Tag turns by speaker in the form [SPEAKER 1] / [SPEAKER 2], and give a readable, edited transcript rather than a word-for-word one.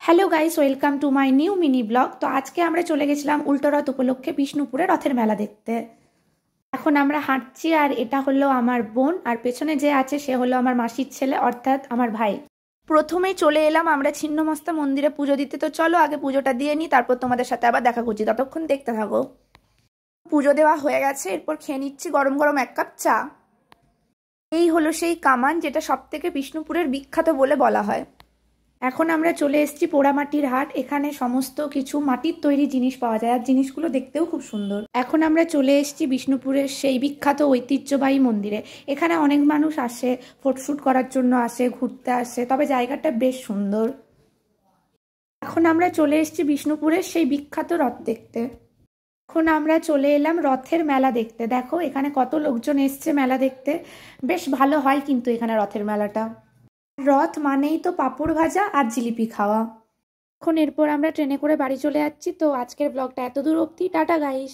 [SPEAKER 1] Hello guys, welcome to my new mini blog. তো আজকে আমরা চলে গেছিলাম উল্টো রথ উপলক্ষে বিষ্ণুপুরে রথের মেলা দেখতে। এখন আমরা হাঁটছি, আর এটা হলো আমার বোন, আর পেছনে যে আছে সে হলো আমার মাসির ছেলে, অর্থাৎ আমার ভাই। প্রথমেই চলে এলাম আমরা ছিন্নমস্তা মন্দিরে পুজো দিতে। তো চলো আগে পুজোটা দিয়ে নিই, তারপর তোমাদের সাথে আবার দেখা করছি, ততক্ষণ দেখতে থাকো। পুজো দেওয়া হয়ে গেছে, এরপর খেয়ে নিচ্ছি গরম গরম এক কাপ চা। এই হলো সেই কামান, যেটা সব থেকে বিষ্ণুপুরের বিখ্যাত বলে বলা হয়। এখন আমরা চলে এসেছি পোড়ামাটির হাট। এখানে সমস্ত কিছু মাটির তৈরি জিনিস পাওয়া যায়, আর জিনিসগুলো দেখতেও খুব সুন্দর। এখন আমরা চলে এসেছি বিষ্ণুপুরের সেই বিখ্যাত ঐতিহ্যবাহী মন্দিরে। এখানে অনেক মানুষ আসে, ফটোশ্যুট করার জন্য আসে, ঘুরতে আসে, তবে জায়গাটা বেশ সুন্দর। এখন আমরা চলে এসেছি বিষ্ণুপুরের সেই বিখ্যাত রথ দেখতে। এখন আমরা চলে এলাম রথের মেলা দেখতে। দেখো এখানে কত লোকজন এসছে মেলা দেখতে। বেশ ভালো হয় কিন্তু এখানে রথের মেলাটা। রথ মানেই তো পাঁপড় ভাজা আর জিলিপি খাওয়া। এখন এরপর আমরা ট্রেনে করে বাড়ি চলে যাচ্ছি। তো আজকের ব্লগটা এত দূর অবধি। Tata guys.